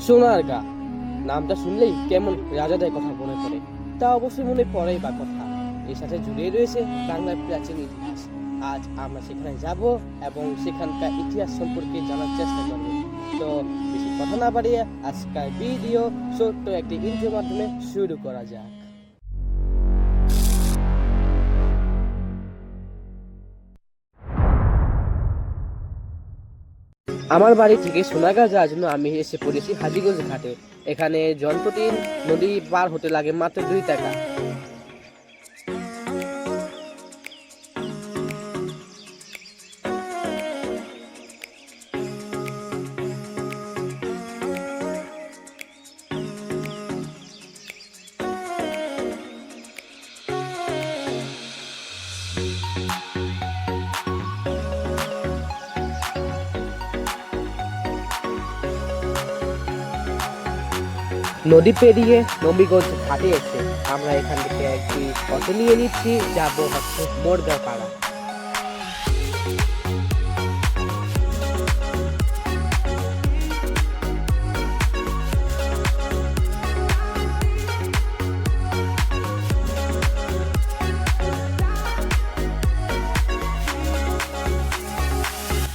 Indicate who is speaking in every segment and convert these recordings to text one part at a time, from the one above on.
Speaker 1: সোনারগাঁ নামটা শুনলেই কেমন রাজাদের কথা মনে পড়ে। তা অবশ্যই মনে পড়েই বা কথা, এর সাথে জুড়ে রয়েছে বাংলার প্রাচীন ইতিহাস। আজ আমরা সেখানে যাব এবং সেখানকার ইতিহাস সম্পর্কে জানার চেষ্টা করব। তো বেশি কথা না বাড়িয়ে আজকের ভিডিও ছোট্ট একটি ইন্ট্রোর মাধ্যমে শুরু করা যাক। আমার বাড়ি থেকে সোনারগাঁ যাওয়ার জন্য আমি এসে পড়েছি হাজীগঞ্জ ঘাটে। এখানে জনপ্রতি নদী পার হতে লাগে মাত্র 2 টাকা। নদী পেরিয়ে নবীগঞ্জ ঘাটে এসে আমরা এখান থেকে একটি অটো নিয়ে নিচ্ছি, যাবো হচ্ছে মোরগাঁ পাড়া।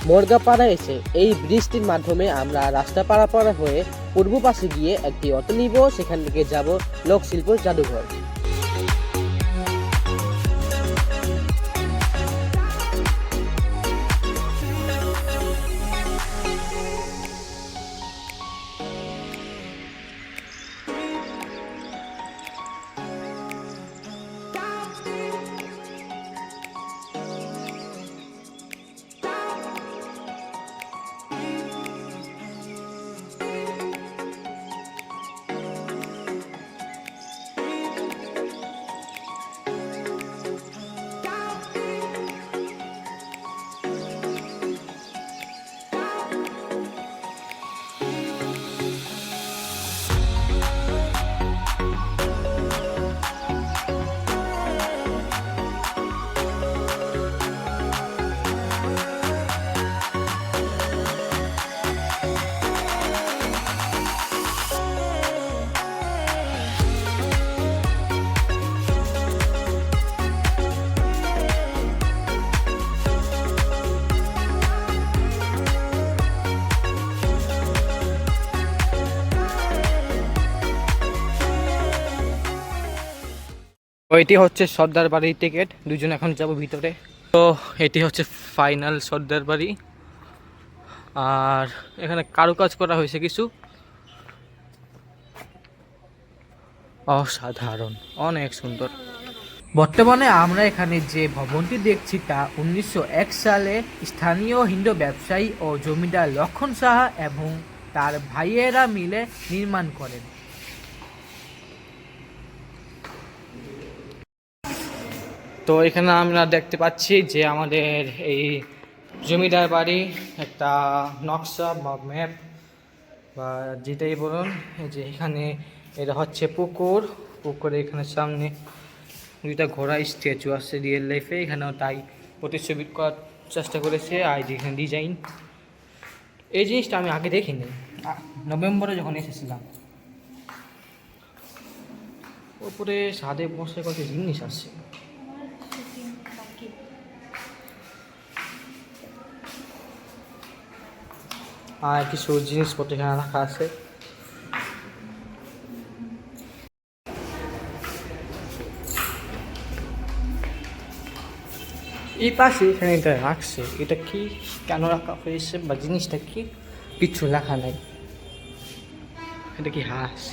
Speaker 1: মোরগাপাড়া এসে এই ব্রিজটির মাধ্যমে আমরা রাস্তা পারাপার হয়ে পূর্ব পাশে গিয়ে একটি অটো নিব, সেখান থেকে যাব লোকশিল্প জাদুঘর। এটি হচ্ছে সর্দার বাড়ির টিকিট, দুজন এখন যাব ভিতরে। তো এটি হচ্ছে ফাইনাল সর্দার বাড়ি, আর এখানে কারুকাজ করা হয়েছে কিছু, অসাধারণ, অনেক সুন্দর। বর্তমানে আমরা এখানে যে ভবনটি দেখছি তা 1901 সালে স্থানীয় হিন্দু ব্যবসায়ী ও জমিদার লক্ষণ সাহা এবং তার ভাইয়েরা মিলে নির্মাণ করেন। তো এখানে আমরা দেখতে পাচ্ছি যে আমাদের এই জমিদার বাড়ি একটা নকশা বা ম্যাপ বা যেটাই বলুন, যে এখানে এটা হচ্ছে পুকুর, পুকুরে এখানে সামনে দুইটা ঘোড়া স্ট্যাচু আছে রিয়েল লাইফে, এখানেও তাই প্রতিচ্ছবি করার চেষ্টা করেছে। আর যেখানে ডিজাইন, এই জিনিসটা আমি আগে দেখিনি, নভেম্বরে যখন এসেছিলাম। ওপরে সাদে বসে কত জিনিস আছে, আর কিছু জিনিসপত্র এখানে রাখা আছে। এই পাশে এখানে এটা রাখছে, এটা কি কেন রাখা হয়েছে বা জিনিসটা কি কিছু লেখা নাই। এটা কি হাঁস?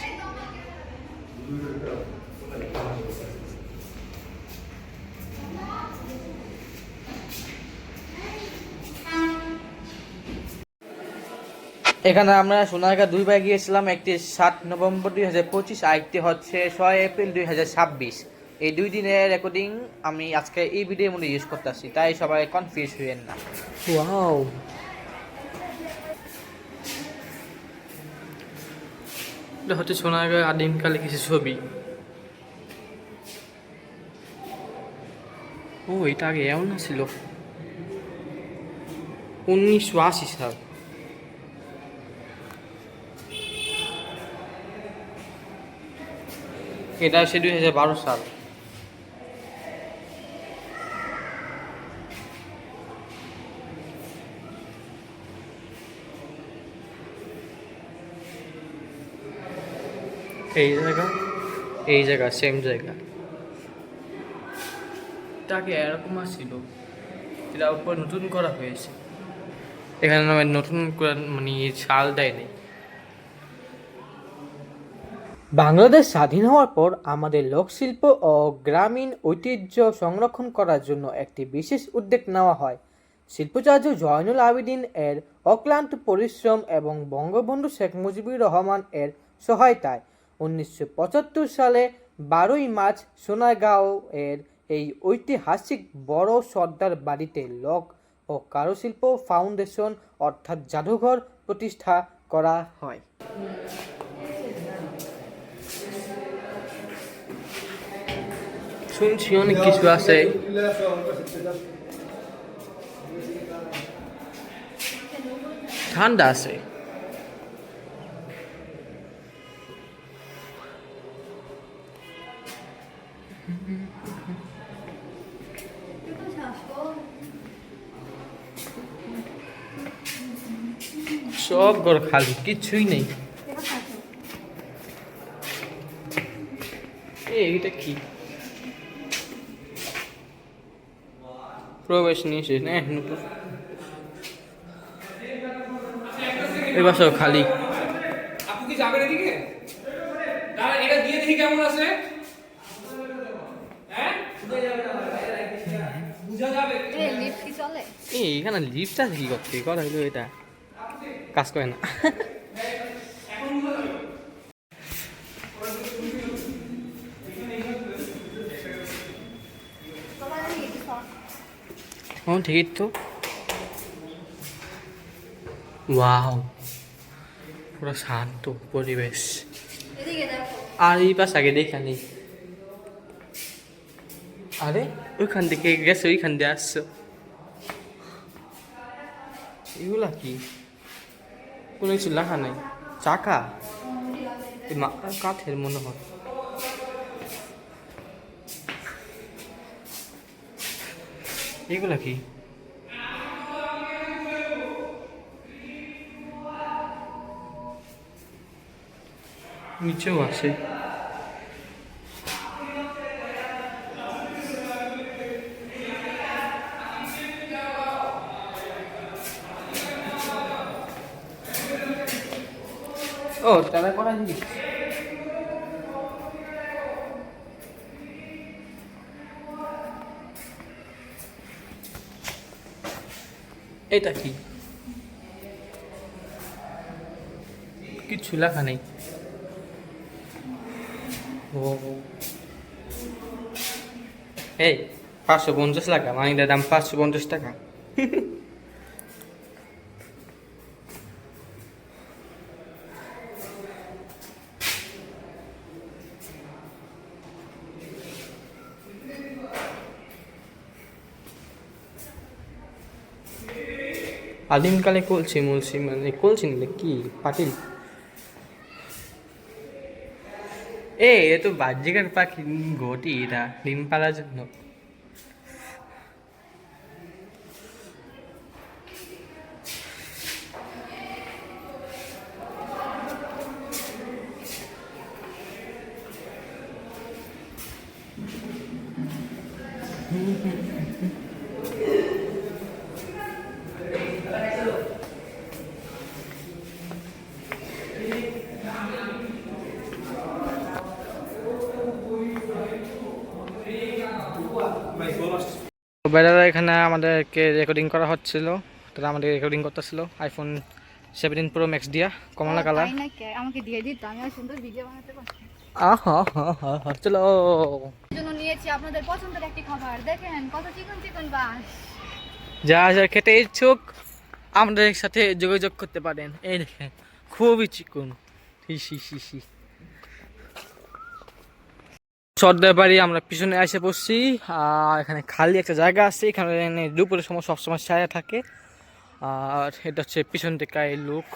Speaker 1: এখানে আমরা সোনারগাঁ দুইবার গিয়েছিলাম, একটি 7 নভেম্বর 2025, আর একটি হচ্ছে 6 এপ্রিল 2026। এই 2 দিনের রেকর্ডিং আমি আজকে এই ভিডিওর মধ্যে ইউজ করতেছি, তাই সবাই কনফিউজ হইয়েন না। ওয়াও, এটা হচ্ছে সোনারগাঁ আদিমকালে কিছু ছবি। ও, এটা আগে এমন ছিল, 1980 সাল। এটা হচ্ছে 2012 সাল। এই জায়গা সেম জায়গা। এটাকে এরকম ছিল, এটা উপর নতুন করা হয়েছে। এখানে নতুন করে মানে সাল দেয়নি। বাংলাদেশ স্বাধীন হওয়ার পর আমাদের লোকশিল্প ও গ্রামীণ ঐতিহ্য সংরক্ষণ করার জন্য একটি বিশেষ উদ্যোগ নেওয়া হয়। শিল্পাচার্য জয়নুল আবেদিন এর অক্লান্ত পরিশ্রম এবং বঙ্গবন্ধু শেখ মুজিবুর রহমান এর সহায়তায় 1975 সালে 12ই মার্চ সোনারগাঁও এর এই ঐতিহাসিক বড় সর্দার বাড়িতে লোক ও কারুশিল্প ফাউন্ডেশন অর্থাৎ জাদুঘর প্রতিষ্ঠা করা হয়। শুনছি অনেক কিছু আছে। ঠান্ডা আছে। সব ঘর খালি, কিছুই নেই। এইটা কি? প্রবেশ নিষেধ। এই বাসাও খালি।
Speaker 2: আপনি কি যাবেন এদিকে? তাহলে এটা দিয়ে দেখি কেমন আছে। হ্যাঁ? বুঝা যাবে।
Speaker 3: এই লিফট কি চলে?
Speaker 1: এখানে লিফট আছে কি করতে? করা হইলো এটা কাজ করে না। ঠিকই তো। ওয়াও, পুরো শান্ত পরিবেশ। আর এই পাশ আগে দেখা নেই। আরে ওইখান থেকে গেছে, ওইখান দিয়ে আসছো। এগুলা কি? কোনো কিছু লেখা নাই। চাকা কাঠের মনে হয়। এগুলা কি? নিচেও আছে। ও তারা করা জিনিস। এটা কি? কিছু লেখা নেই। ও এই 550 টাকা, মানিটার দাম 550 টাকা। আদিমকালে কলছি মলছি, মানে কলছি নিলে কি পাটিল? এ তো বাহ্যিকার পাখি ঘটি, এটা ডিম পাড়ার জন্য। বেড়ারা এখানে আমাদেরকে রেকর্ডিং করা হচ্ছিল, তারা আমাদের রেকর্ডিং করতেছিল আইফোন 17 প্রো ম্যাক্স দিয়া, কমলা কালার।
Speaker 3: আমাকে দিয়ে দিত, আমি আর সুন্দর ভিডিও বানাতে পারতাম।
Speaker 1: চলো।
Speaker 3: জন্য নিয়েছি আপনাদের পছন্দের একটি খাবার, দেখেন কত চিকন চিকন বাস।
Speaker 1: যা যা খেতে ইচ্ছুক আমাদের সাথে যোগাযোগ করতে পারেন। এই দেখেন খুবই চিকন। সর্দার বাড়ি আমরা পিছনে এসে পড়ছি। আর এখানে খালি একটা জায়গা আছে, এখানে দুপুরের সময় সবসময় ছায়া থাকে। আর এটা হচ্ছে পিছন থেকে এই লুক।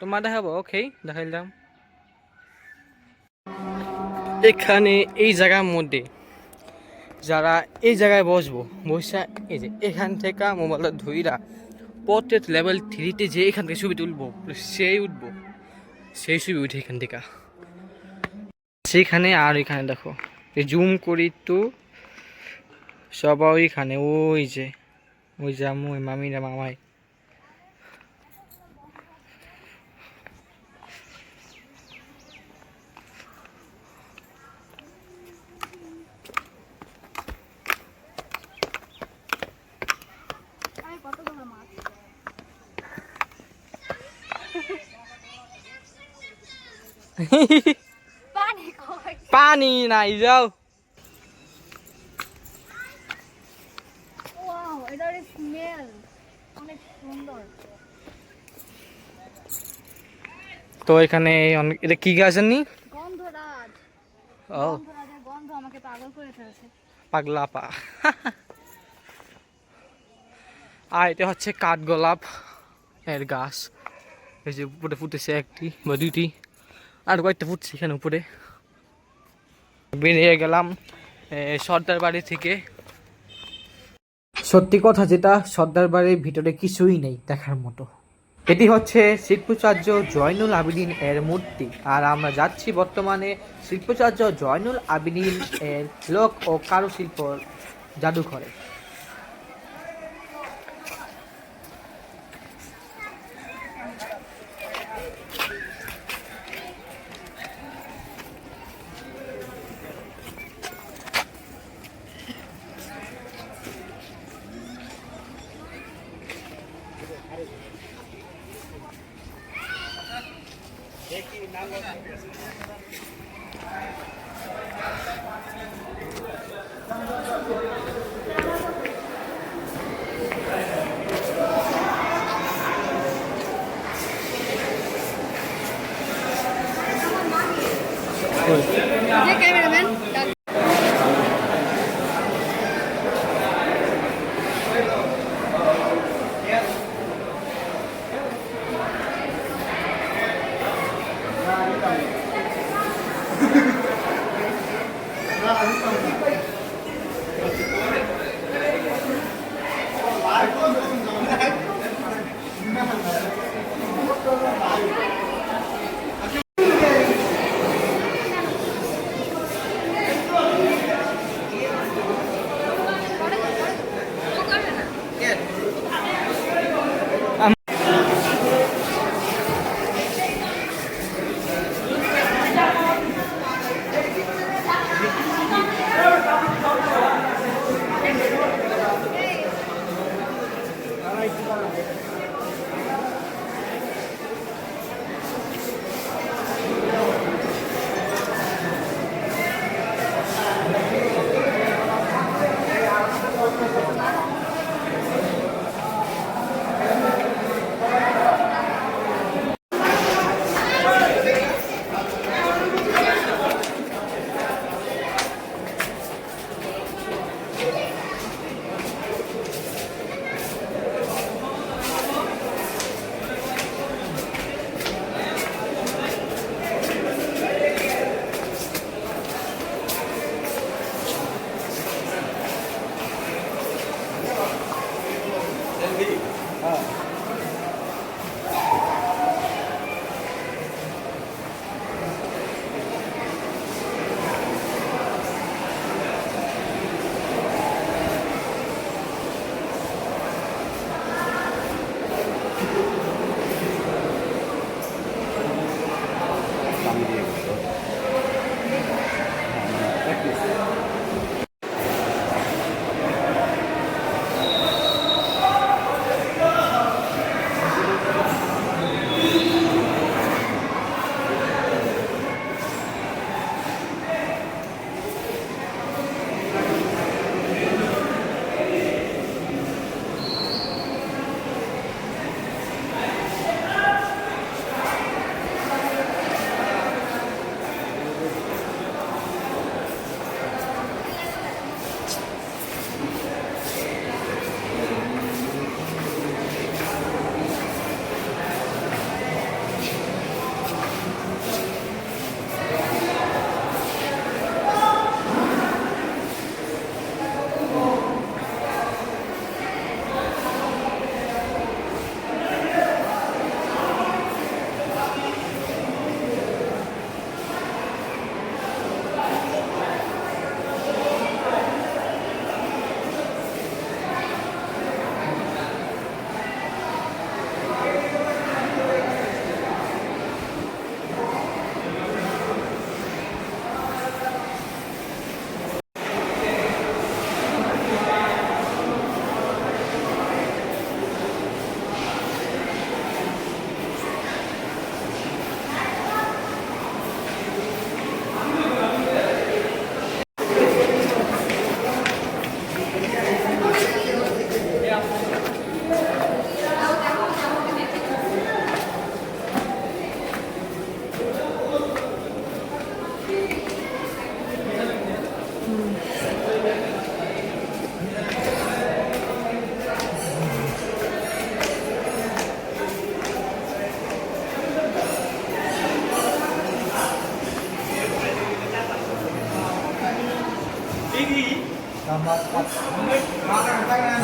Speaker 1: তোমার দেখাবো? ওকে, দেখাইলাম। এখানে এই জায়গার মধ্যে যারা এই জায়গায় বসবো বসে এই যে এখান থেকে মোবাইলটা ধইরা পথের লেভেল 3-তে যে এখান থেকে ছবি তুলবো সেই উঠবো, সেই ছবি উঠে এখান থেকে সেইখানে। আর এখানে দেখো জুম করি তো সবাই ওইখানে, ওই যে ওই জামু ওই মামিরা মামাই।
Speaker 3: কতগুলো মাছ পানি কই
Speaker 1: পানি নাই যাও।
Speaker 3: ওয়াও এটার স্মেল অনেক সুন্দর।
Speaker 1: তো এখানে এটা কি গাছ জানি?
Speaker 3: গন্ধরাজ।
Speaker 1: ও
Speaker 3: গন্ধরাজের গন্ধ আমাকে পাগল করে ফেলছে।
Speaker 1: পাগলা পা। আর এটা হচ্ছে কাঠগোলাপ এর গাছ, এই যে উপরে ফুটেছে একটি বা দুইটি, আর কয়েকটা ফুটছে এখানে উপরে। বেরিয়ে গেলাম সর্দার বাড়ি থেকে। সত্যি কথা যেটা, সর্দার বাড়ির ভিতরে কিছুই নেই দেখার মতো। এটি হচ্ছে শিল্পাচার্য জয়নুল আবেদিন এর মূর্তি, আর আমরা যাচ্ছি বর্তমানে শিল্পাচার্য জয়নুল আবেদিন এর লোক ও কারুশিল্প জাদুঘরে।
Speaker 3: যে ক্যামেরাম্যান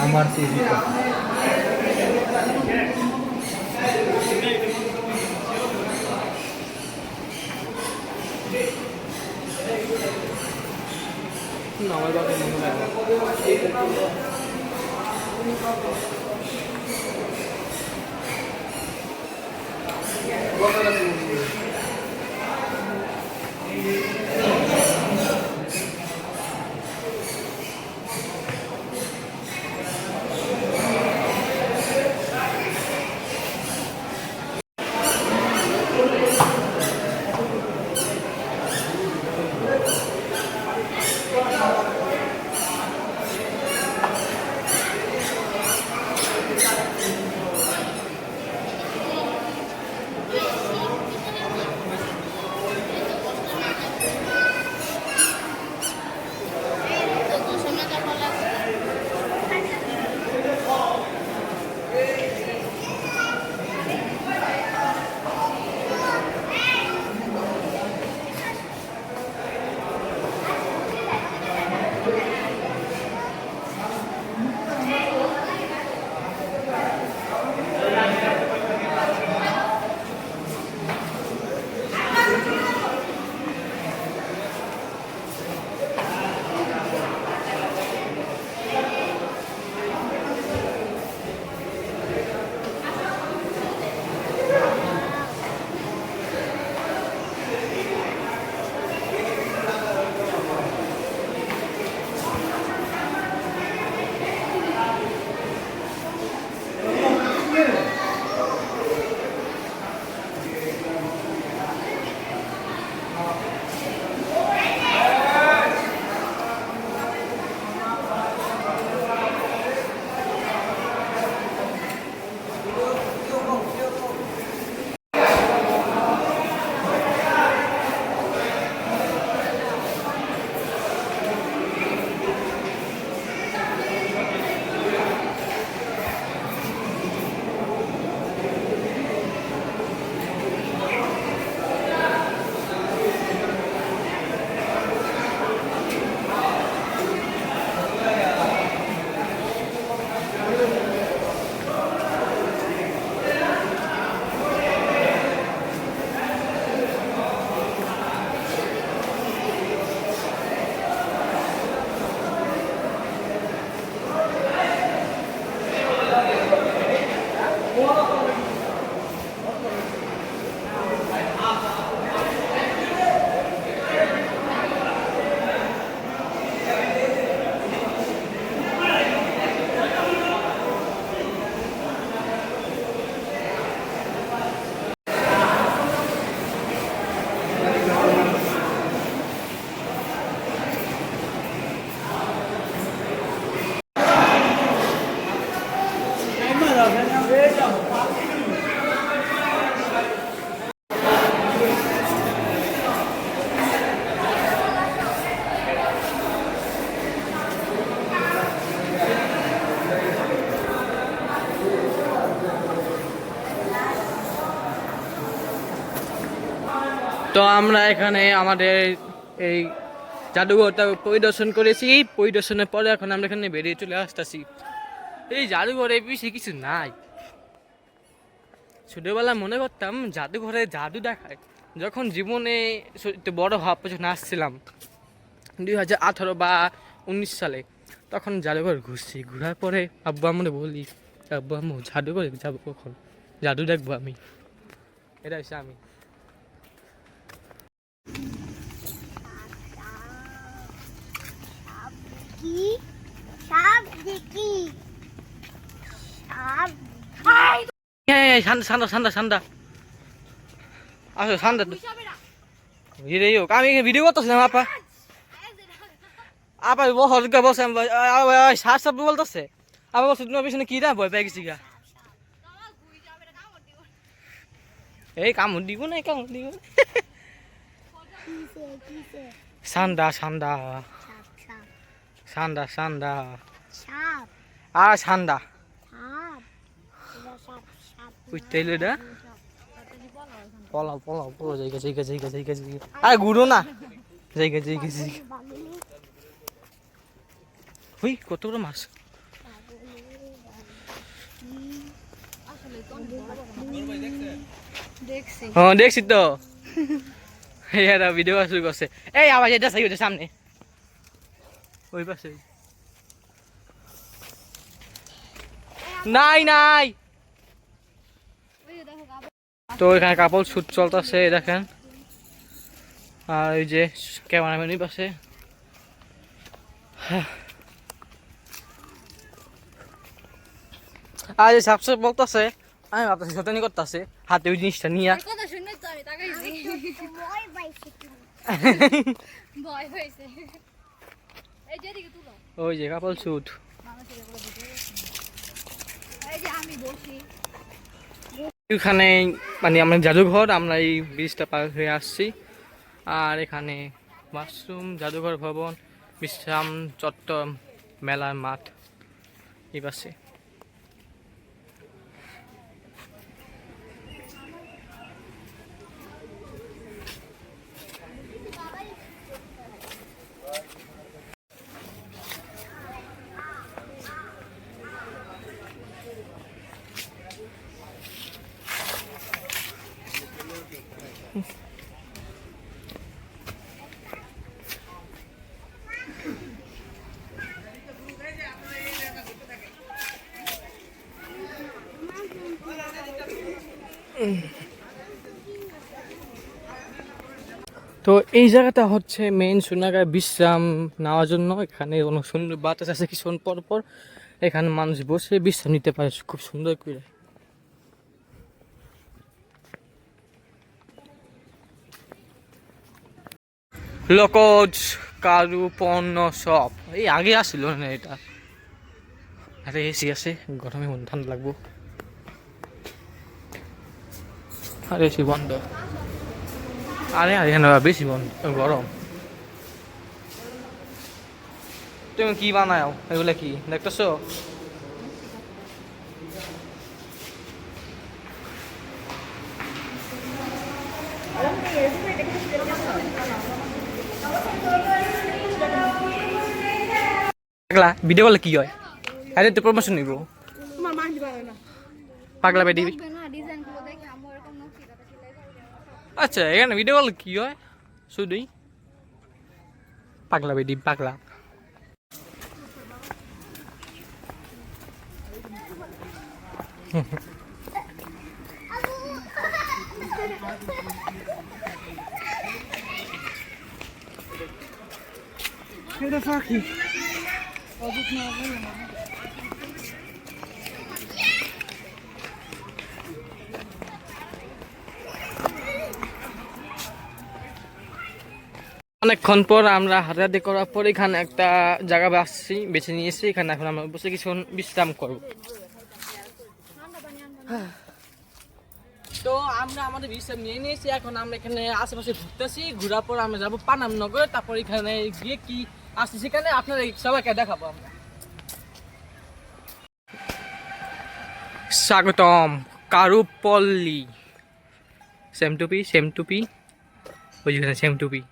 Speaker 1: আমার টিভিটা আমার বাবা মনে হয় তো আমরা এখানে আমাদের এই জাদুঘরটা পরিদর্শন করেছি। পরিদর্শনের পরে এখন আমরা এখানে বেরিয়ে চলে আসতেছি। এই জাদুঘরে বেশি কিছু নাই। ছোটবেলায় মনে করতাম জাদুঘরে জাদু দেখায়, যখন জীবনে একটু বড় হওয়ার পেছনে আসছিলাম 2018 বা 19 সালে, তখন জাদুঘর ঘুরছি। ঘোরার পরে আব্বু আমরা বলি, আব্বু আম্মু জাদুঘরে যাবো কখন, জাদু দেখবো আমি। এটা হচ্ছে আমি। ঠান্ডা ঠান্ডা ঠান্ডা আসো ঠান্ডা। আমি ভিডিও করতেছিলাম আপা আপা বসে সার সাপ বলতেছে। আবার বলছে তোমার পিছনে কি না ভয় পেয়ে গেছি গা। এই কামড় দিব না, কামড় দিব ঠান্ডা ঠান্ডা ঠান্ডা ঠান্ডা আর ঠান্ডা বুঝতে না। পলাও পলাও পলাও জায়গা জায়গা জায়গা জায়গা জায়গা আর ঘুরো না জায়গা জায়গা জায়গা। হুই কত বড় মাছ।
Speaker 3: দেখছি
Speaker 1: হ্যাঁ দেখছি তো এরা ভিডিও শুরু করছে। এই আবার এটা সাই ওটা সামনে ওই পাশে নাই নাই।
Speaker 3: ওই যে দেখো
Speaker 1: তো এখানে কাপড় শুট চলতেছে দেখেন, আর ওই যে ক্যামেরাম্যানই পাশে। আর এই সাবসে বলতেছে, আমি ভাবতেছি সতানি করতেছে হাতে ওই জিনিসটা নিয়ে।
Speaker 3: ওর কথা শুনে তো আমি তাকাইছি ভয় হয়েছে। এই যে এদিকে তুলো
Speaker 1: ওই যে কাপড় শুট।
Speaker 3: মানুষের এগুলো দিতে। এই যে আমি বসি
Speaker 1: এখানে মানে আমরা জাদুঘর, আমরা এই ব্রিজটা পার হয়ে আসছি। আর এখানে মাশরুম জাদুঘর ভবন, বিশ্রাম চট্টগ্রাম মেলার মাঠ এই পাশে। তো এই জায়গাটা হচ্ছে মেইন সোনাগাঁয় বিশ্রাম নেওয়ার জন্য। এখানে অনেক সুন্দর বাতাস আছে, কিছুক্ষণ পর পর এখানে মানুষ বসে বিশ্রাম নিতে পারে খুব সুন্দর করে। লোকজ কারু পণ্য সব এই আগে আসছিল না এটা। আরে এসি আছে, গরমে মন ঠান্ডা লাগবো। আরে এসি বন্ধ। আরে আরে এখানে বেশি বন্ধ, গরম। তুমি কি বানাও এগুলা কি দেখতেছো? পাগলা ভিডিও করলে কি হয়? আরে তো প্রমোশন নিব। পাগলা বেডি।
Speaker 3: দেখবে না ডিজাইনগুলো দেখে আমি এরকম নকশি কাটা সেলাই করব।
Speaker 1: আচ্ছা এখানে ভিডিও করলে কি হয় শুধুই? পাগলা বেডি পাগলা। এটা পাখি অনেকক্ষণ পর আমরা হাঁটাহাঁটি করার পর এখানে একটা জায়গা বেছে নিয়েছি। এখানে এখন আমরা বসে কিছুক্ষণ বিশ্রাম করব। তো আমরা আমাদের বিশ্রাম নিয়ে নিয়েছি, এখন আমরা এখানে আশেপাশে ঘুরতেছি। ঘোরার পর আমরা যাবো পানামনগর, তারপর এখানে গিয়ে কি আসছে সেখানে আপনাদের সবাইকে দেখাবো আমরা। স্বাগতম কারুপল্লী। সেম টুপি ওই যেখানে সেম টুপি।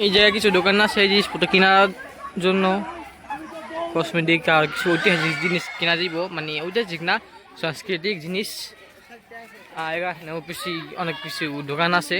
Speaker 1: এই জায়গায় কিছু দোকান আছে এই জিনিসপত্র কেনার জন্য, কসমেটিক আর কিছু ঐতিহাসিক জিনিস কেনা দিব, মানে ঐতিহাসিক না সাংস্কৃতিক জিনিস। আর এখানে বেশি অনেক কিছু দোকান আছে।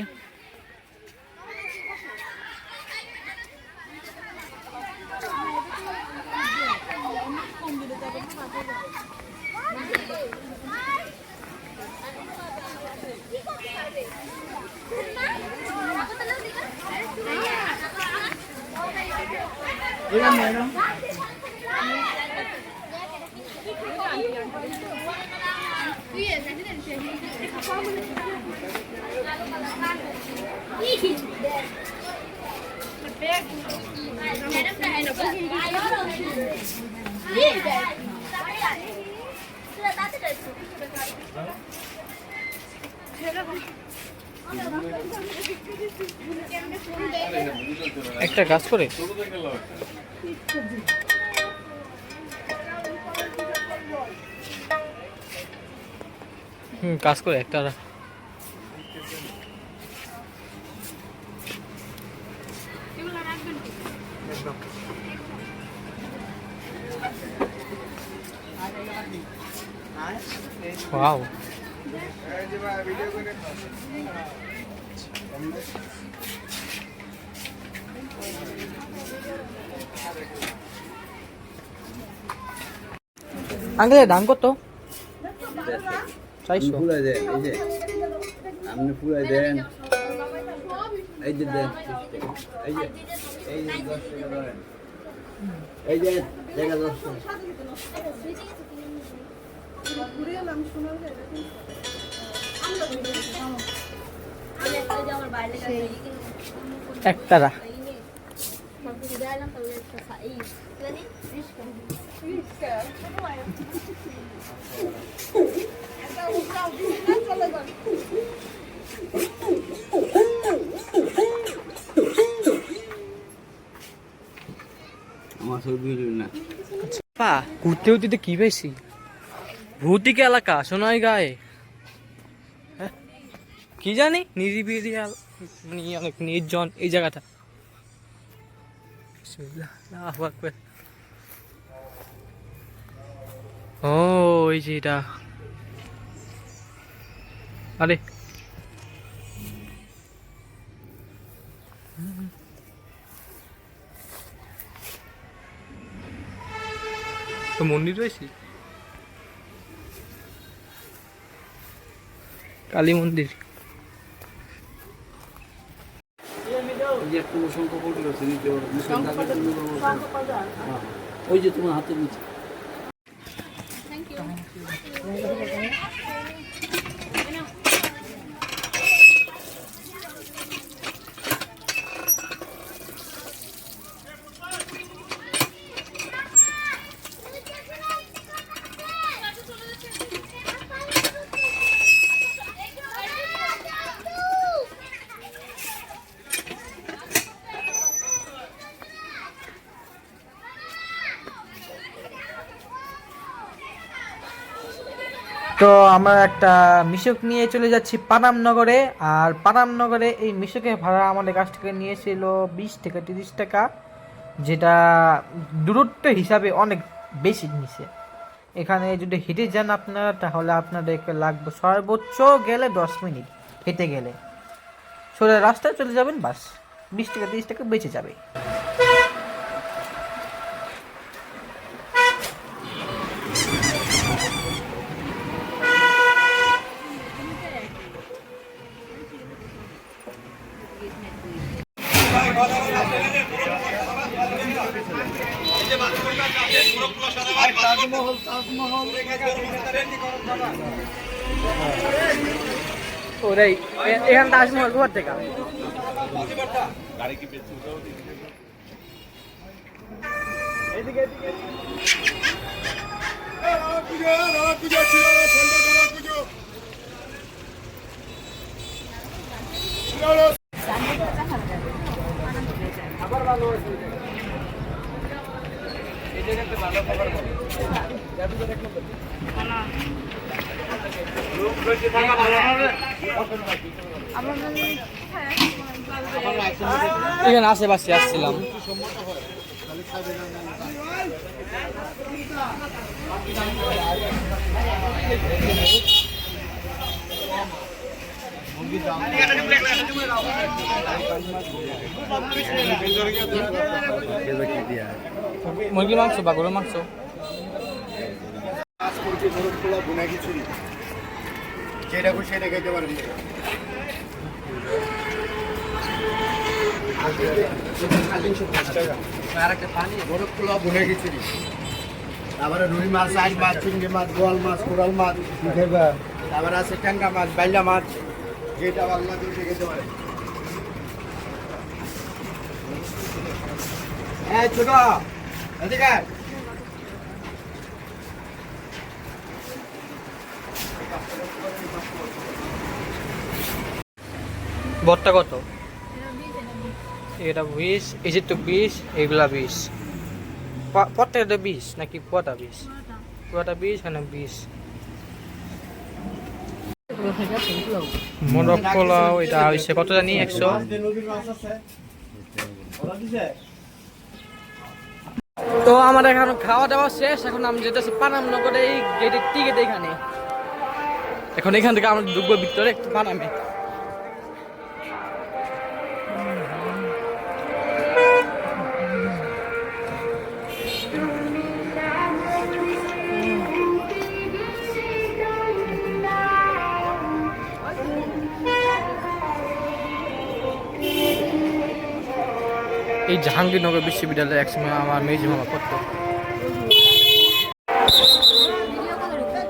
Speaker 1: একটা কাজ করে কাজ করে একটা ওয়াও আঙ্কেলের দাম কত? 400
Speaker 4: ফুলাই দেন এই যে আপনি ফুলাই দেন এই যে দেন এই যে 10 টাকা ধরেন এই যে টাকা 10 টাকা
Speaker 1: একটারা
Speaker 4: আমার ছবি ভিডিও না
Speaker 1: পা ঘুরতে ঘুরতে কি পেয়েছি ভৌতিক এলাকা সোনাই গায়ে হ্যাঁ? কি জানি নিরিবিলি মানে অনেক নির্জন এই জায়গাটা আল্লাহু আকবার। ও এই যে এটা আরে তো মন্দির রয়েছে কালী মন্দির
Speaker 4: এই যে কোনো সংখ্যা পড়ল আছে নিতে ওই যে তোমার হাতে নিচে
Speaker 1: তো আমরা একটা মিশুক নিয়ে চলে যাচ্ছি পানামনগরে। আর পানামনগরে এই মিশুকের ভাড়া আমাদের কাছ থেকে নিয়েছিল 20 থেকে 30 টাকা, যেটা দূরত্ব হিসাবে অনেক বেশি নিছে। এখানে যদি হেঁটে যান আপনারা তাহলে আপনাদেরকে লাগবে সর্বোচ্চ গেলে 10 মিনিট হেঁটে গেলে। সোজা রাস্তায় চলে যাবেন, বাস 20 থেকে 30 টাকা বেঁচে যাবে। ওরাই এখান তাজমহল ঘর থেকে আবার ভালো হয়েছে এই জায়গাতে ভালো খবর বলো এখানে আশেপাশে আসছিলাম। মুরগির মাংস বা গরুর মাংস
Speaker 5: যেটা খুশি সেটা খেতে পারেন। বরফ পোলা বুনে খিচুড়ি, তারপরে রুই মাছ, আইস মাছ, চিংড়ি মাছ, বোয়াল মাছ, কোরাল মাছ, তারপরে আছে ট্যাংরা মাছ, বাইলা মাছ, যেটা বাংলা দিয়ে খেতে পারে। হ্যাঁ ছোট এদিকে
Speaker 1: বটটা কত?
Speaker 3: এটা 20, এটা 20
Speaker 1: এটা 20, এই যে তো 20, এগুলা 20। প্রত্যেকটা 20 নাকি পুরোটা 20?
Speaker 3: পুরোটা।
Speaker 1: পুরোটা 20, এখানে 20। মোরগ পোলাও এটা হচ্ছে কত জানি 100। তো আমার এখন খাওয়া দাওয়া শেষ, এখন আমি যেতেছি পানাম নগরে এই গেটের টিকিট এখানে। এখন এখান থেকে আমরা ঢুকবো ভিতরে একটু পানামে। এই জাহাঙ্গীরনগর বিশ্ববিদ্যালয়ে একসময় আমার মেজি মামা পড়তো।
Speaker 3: ভিডিও কলে রেখে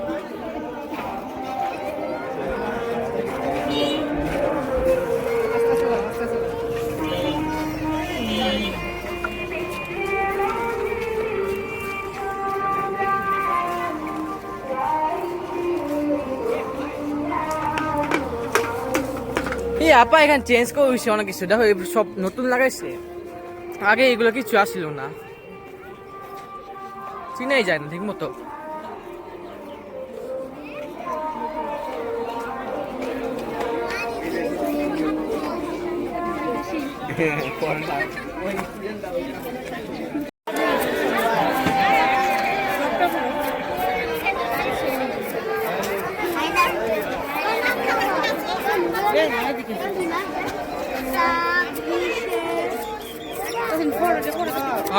Speaker 1: এই আপা এখানে চেঞ্জ করে হয়েছে অনেক কিছু, দেখো সব নতুন লাগাইছে, আগে এগুলো কিছু আসছিল না, চিনাই যায় না ঠিক মতো।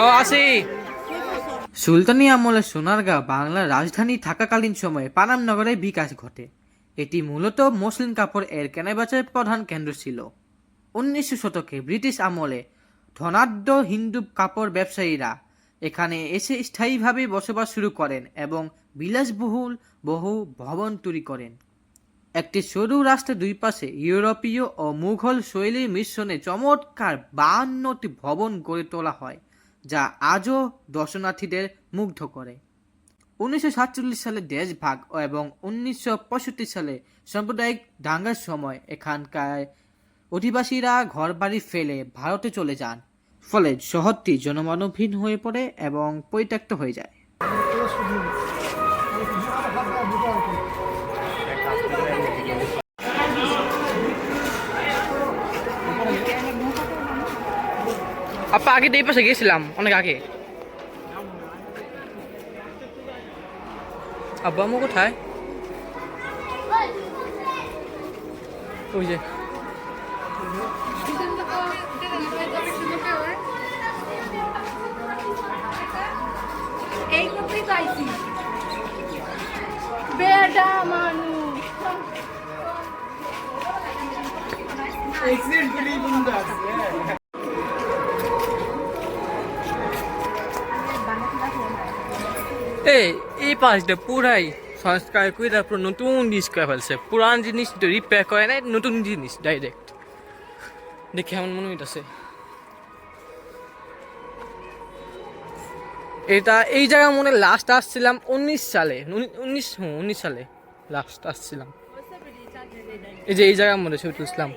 Speaker 1: ও আসি। সুলতানি আমলে সোনারগাঁও বাংলার রাজধানী থাকাকালীন সময়ে পানাম নগরে বিকাশ ঘটে। এটি মূলত মসলিন কাপড় এর কেনাবেচার প্রধান কেন্দ্র ছিল। 1900 শতকে ব্রিটিশ আমলে ধনাঢ্য হিন্দু কাপড় ব্যবসায়ীরা এখানে এসে স্থায়ীভাবে বসবাস শুরু করেন এবং বিলাসবহুল বহু ভবন তৈরি করেন। একটি সরু রাস্তার দুই পাশে ইউরোপীয় ও মুঘল শৈলীর মিশ্রণে চমৎকার 52টি ভবন গড়ে তোলা হয়, যা আজও দর্শনার্থীদের মুগ্ধ করে। 1947 সালে দেশভাগ এবং 1965 সালে সাম্প্রদায়িক দাঙ্গার সময় এখানকার অধিবাসীরা ঘরবাড়ি ফেলে ভারতে চলে যান, ফলে শহরটি জনমানবহীন হয়ে পড়ে এবং পরিত্যক্ত হয়ে যায়। আপা আগে এই পাশে গিয়েছিলাম অনেক আগে। আব্বা আম্মু কোথায়? ওই যে
Speaker 3: এই করতেই পাইছি বেটা মানুষ
Speaker 1: এই পাশটা পুরাই সংস্কার করে তারপর নতুন জিনিস করে ফেলছে, পুরান জিনিস রিপেয়ার করে নাই, নতুন জিনিস ডাইরেক্ট দেখে এমন মনে হইতেছে। এটা এই জায়গা মনে লাস্ট আসছিলাম 19 সালে, 19 সালে লাস্ট আসছিলাম। এই যে এই জায়গার মধ্যে ছবি তুলছিলাম।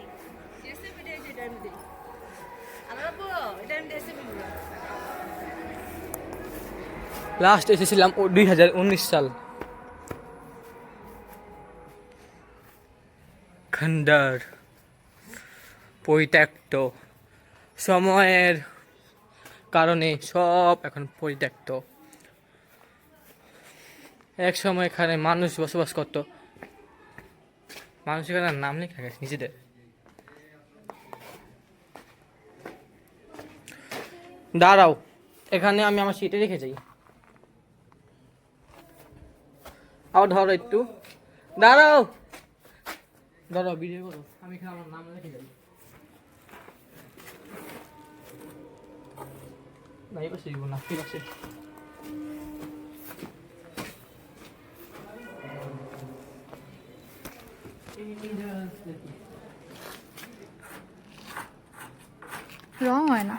Speaker 1: লাস্ট এসেছিলাম 2019 সাল। খন্ডার পরিত্যক্ত, সময়ের কারণে সব এখন পরিত্যক্ত। এক সময় এখানে মানুষ বসবাস করত, মানুষ এখানে নাম লেখা গেছে নিজেদের। দাঁড়াও, এখানে আমি আমার সিটে রেখে যাই। আবার ধরো একটু, দাঁড়াও ধরো, ভিডিও করো, আমি এখানে আমার নাম রেখে যাই। না এই পাশে দিব না, ঠিক আছে।
Speaker 3: রং হয় না।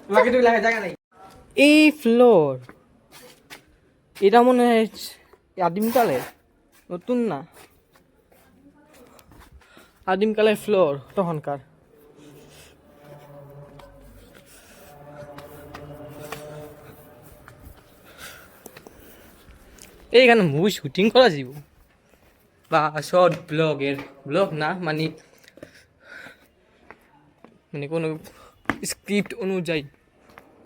Speaker 1: তোমাকে তো লাগা জায়গা নাই এই ফ্লোর এটা মনে হয় আদিমকালের নতুন না আদিমকালের ফ্লোর তখনকার এইখানে মুভি শুটিং করা যাব বা শর্ট ব্লগ না মানে মানে কোনো স্ক্রিপ্ট অনুযায়ী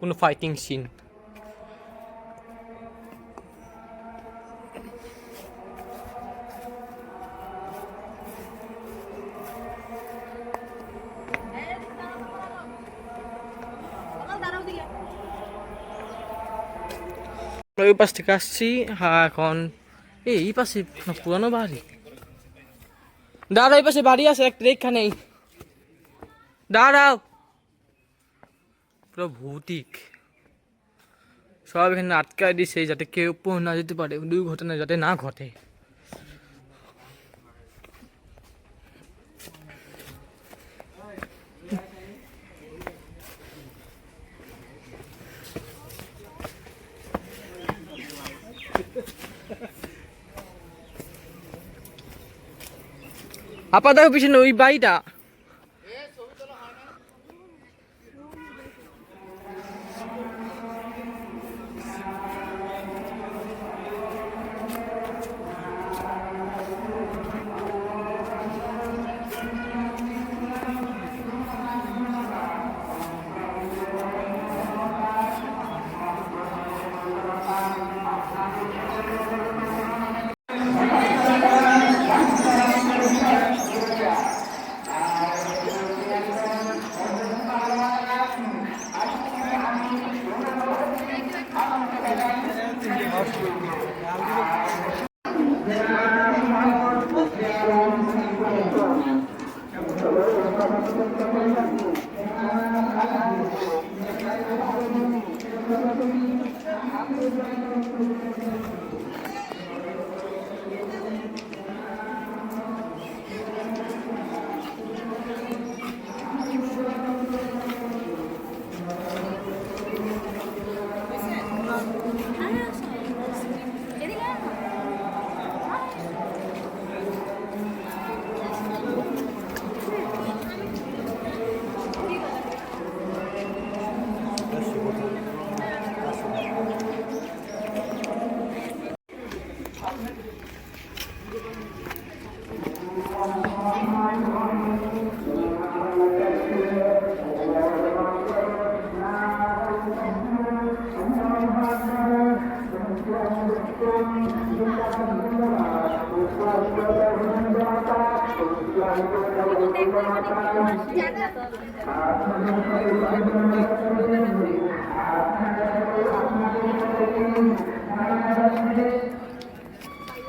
Speaker 1: কোনো ফাইটিং সিন ওই পাশ থেকে আসছি হ্যাঁ এখন এই পাশে পুরানো বাড়ি দাঁড়াও এই পাশে বাড়ি আছে একটা এখানেই দাঁড়াও পুরো ভৌতিক সব এখানে আটকায় দিছে যাতে কেউ পড়ে না যেতে পারে দুর্ঘটনা যাতে না ঘটে আপা দেখো পিছনে ওই বাড়িটা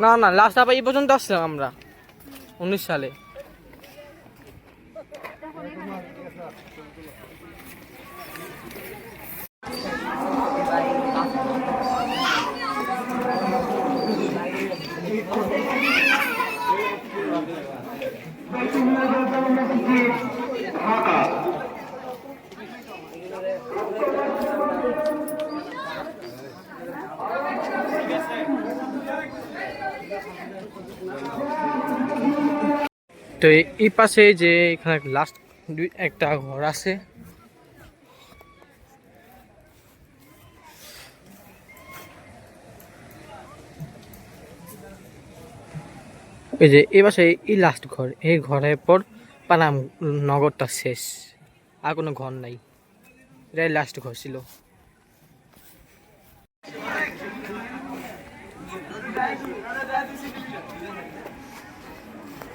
Speaker 1: না না লাস্ট আবার এই পর্যন্ত আসছিলাম আমরা 19 সালে তো এই পাশে যে এখানে লাস্ট একটা ঘর আছে এই যে এই পাশে এই লাস্ট ঘর এই ঘরের পর পানাম নগরটা শেষ আর কোনো ঘর নাই এটাই লাস্ট ঘর ছিল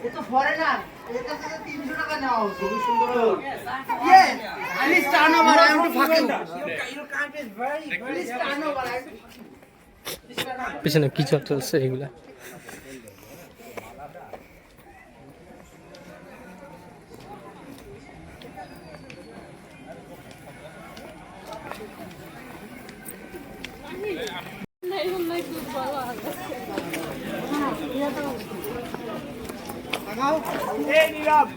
Speaker 5: এটা ফরেনার এটা থেকে 300 টাকা নেওয়া হচ্ছে খুব সুন্দর yes please turn over I want to fuck you your country is very please turn over
Speaker 1: পিছনে কি চলছে এগুলা
Speaker 5: Hey, Nirav!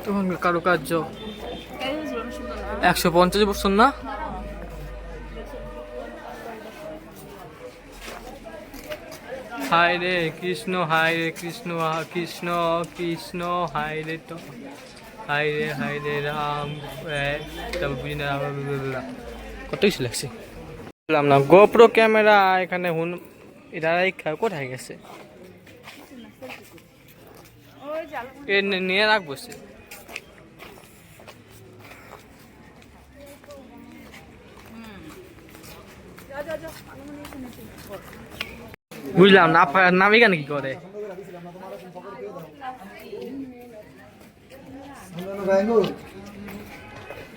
Speaker 1: তখনকার কারুকার্য 150 বছর না? হায় রে কৃষ্ণ, হায় রে কৃষ্ণ, কৃষ্ণ কৃষ্ণ, হায় রে তো হায় রে রাম, তারপর বুঝি না কত কিছু লাগছে। বললাম না গোপ্রো ক্যামেরা এখানে এরাই কোথায় গেছে? নিয়ে রাখবো সে। বুঝলাম না আপনার নাম এখানে কি করে?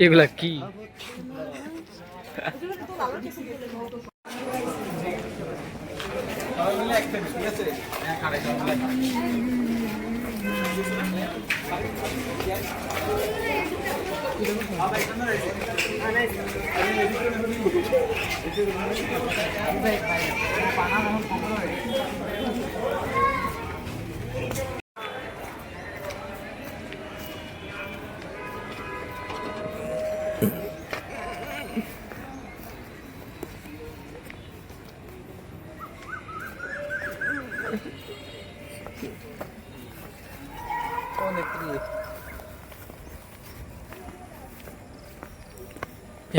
Speaker 1: এগুলা কি?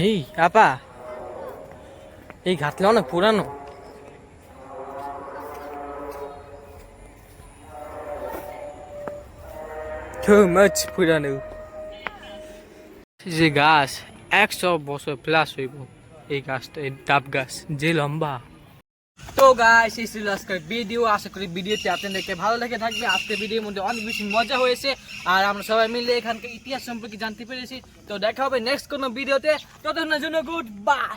Speaker 1: এই আপা, এই ঘাটলে অনেক পুরানো। Too much পুরানো। যে গাছ 100 বছর প্লাস হইব, এই গাছটা, এই ডাব গাছ যে লম্বা। তো গাইস এই ছিল আজকের ভিডিও। আশা করি ভিডিওটি আপনাদেরকে ভালো লেগে থাকবে। আজকের ভিডিওর মধ্যে অনেক বেশি মজা হয়েছে আর আমরা সবাই মিলে এখানকার ইতিহাস সম্পর্কে জানতে পেরেছি। তো দেখা হবে নেক্সট কোনো ভিডিওতে। ততক্ষণের জন্য গুড বাই।